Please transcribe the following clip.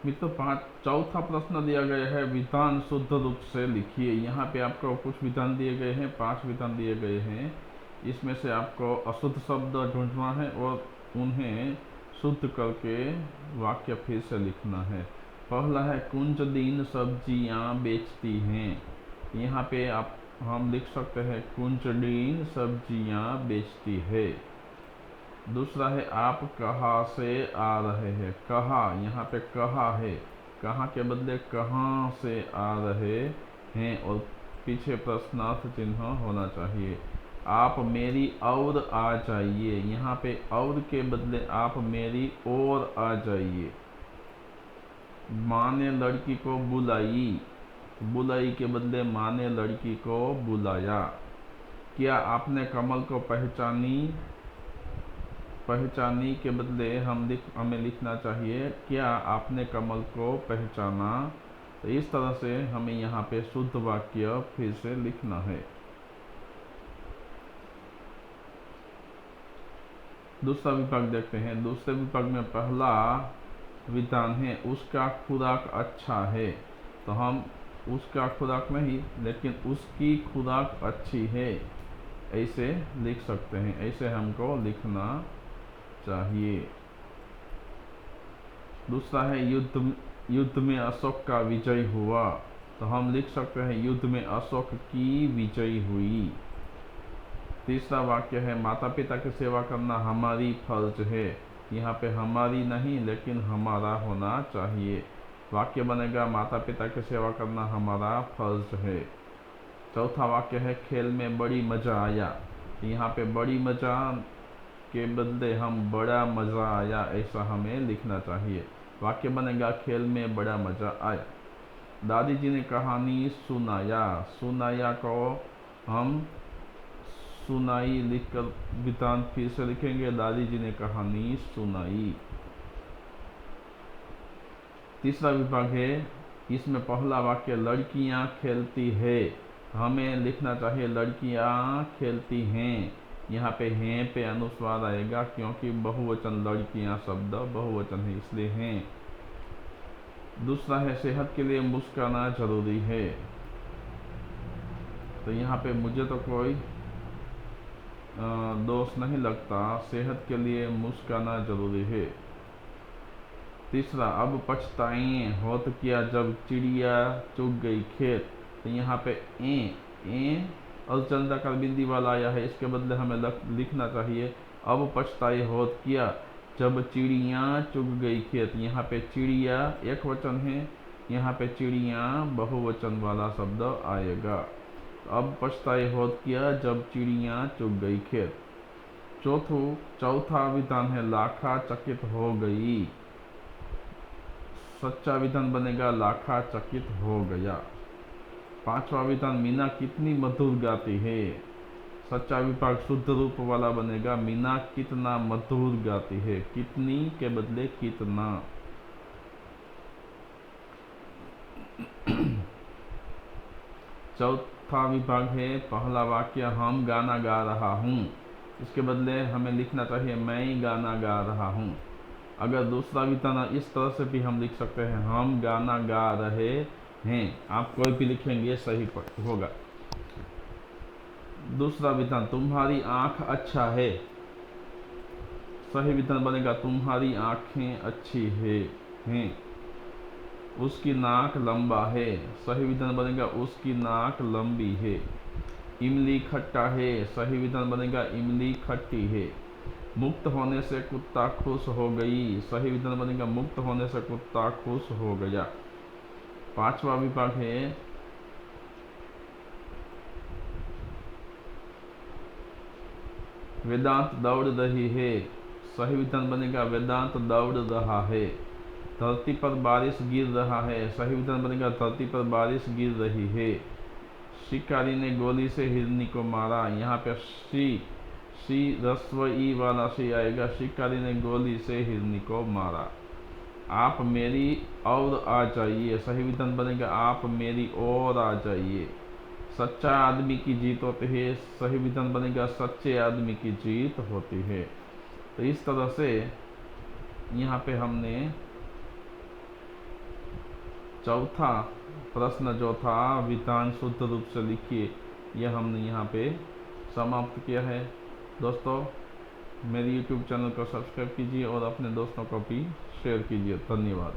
मित्रों चौथा प्रश्न दिया गया है, विधान शुद्ध रूप से लिखिए। यहाँ पे आपको कुछ विधान दिए गए हैं, 5 विधान दिए गए हैं। इसमें से आपको अशुद्ध शब्द ढूंढना है और उन्हें शुद्ध करके वाक्य फिर से लिखना है। पहला है, कुंज दिन सब्जियां बेचती हैं। यहाँ पे आप हम लिख सकते हैं, कुंज दिन सब्जियां बेचती है। दूसरा है, आप कहाँ से आ रहे हैं। कहाँ, यहाँ पे कहाँ है, कहाँ के बदले कहाँ से आ रहे हैं और पीछे प्रश्नार्थ चिन्ह होना चाहिए। आप मेरी और आ जाइए, यहाँ पे और के बदले आप मेरी और आ जाइए। माँ ने लड़की को बुलाई, बुलाई के बदले माँ ने लड़की को बुलाया। क्या आपने कमल को पहचानी, पहचानी के बदले हमें लिखना चाहिए, क्या आपने कमल को पहचाना। तो इस तरह से हमें यहाँ पे शुद्ध वाक्य फिर से लिखना है। दूसरा विभाग देखते हैं। दूसरे विभाग में पहला विधान है, उसका खुराक अच्छा है। तो हम उसका खुराक नहीं, लेकिन उसकी खुराक अच्छी है, ऐसे लिख सकते हैं। ऐसे हमको लिखना चाहिए। दूसरा है, युद्ध में अशोक का विजय हुआ। तो हम लिख सकते हैं, युद्ध में अशोक की विजय हुई। तीसरा वाक्य है, माता पिता की सेवा करना हमारी फर्ज है। यहाँ पे हमारी नहीं, लेकिन हमारा होना चाहिए। वाक्य बनेगा, माता पिता की सेवा करना हमारा फर्ज है। चौथा वाक्य है, खेल में बड़ी मजा आया। यहाँ पे बड़ी मजा के बदले हम बड़ा मजा आया, ऐसा हमें लिखना चाहिए। वाक्य बनेगा, खेल में बड़ा मजा आया। दादी जी ने कहानी सुनाया। सुनाया को हम सुनाई लिखकर विधान फिर से लिखेंगे, दादी जी ने कहानी सुनाई। तीसरा विभाग है, इसमें पहला वाक्य, लड़कियां खेलती है। हमें लिखना चाहिए, लड़कियां खेलती हैं। यहाँ पे हैं पे अनुस्वार आएगा, क्योंकि बहुवचन लड़कियां शब्द बहुवचन है, इसलिए हैं। दूसरा है, सेहत के लिए मुस्कुराना जरूरी है। तो यहाँ पे मुझे तो कोई दोष नहीं लगता, सेहत के लिए मुस्कुराना जरूरी है। तीसरा, अब पछताएं होत किया जब चिड़िया चुग गई खेत। तो यहाँ पे ए और चंदा का बिंदी वाला आया है, इसके बदले हमें लिखना चाहिए, अब पछताए होत किया जब चिड़िया चुग गई खेत। यहाँ पे चिड़िया एक वचन है, यहाँ पे चिड़िया बहुवचन वाला शब्द आएगा। अब पछताए होत किया जब चिड़िया चुग गई खेत। चौथा विधान है, लाखा चकित हो गई। सच्चा विधान बनेगा, लाखा चकित हो गया। पांचवा विधान, मीना कितनी मधुर गाती है। सच्चा विभाग शुद्ध रूप वाला बनेगा, मीना कितना मधुर गाती है। कितनी के बदले कितना। चौथा विभाग है, पहला वाक्य, हम गाना गा रहा हूँ। इसके बदले हमें लिखना चाहिए, मैं गाना गा रहा हूँ। अगर दूसरा विधान इस तरह से भी हम लिख सकते हैं, हम गाना गा रहे हैं। आप कोई भी लिखेंगे सही होगा। दूसरा विधान, तुम्हारी आंख अच्छा है। सही विधान बनेगा, तुम्हारी आंखें अच्छी हैं। उसकी नाक लंबा है। सही विधान बनेगा, उसकी नाक लंबी है। इमली खट्टा है। सही विधान बनेगा, इमली खट्टी है। मुक्त होने से कुत्ता खुश हो गई। सही विधान बनेगा, मुक्त होने से कुत्ता खुश हो गया। पांचवा विभाग है, वेदांत दौड़ रही है। सही विधान बनेगा, वेदांत दौड़ रहा है। धरती पर बारिश गिर रहा है। सही विधान बनेगा, धरती पर बारिश गिर रही है। शिकारी ने गोली से हिरनी को मारा। यहाँ पे सी रस्व ई वाला सी आएगा, शिकारी ने गोली से हिरनी को मारा। आप मेरी और आ जाइए। सही विधान बनेगा, आप मेरी और आ जाइए। सच्चा आदमी की जीत होती है। सही विधान बनेगा, सच्चे आदमी की जीत होती है। तो इस तरह से यहाँ पे हमने चौथा प्रश्न जो था विधान शुद्ध रूप से लिखिए, यह हमने यहाँ पे समाप्त किया है। दोस्तों, मेरे YouTube चैनल को सब्सक्राइब कीजिए और अपने दोस्तों को भी शेयर कीजिए। धन्यवाद।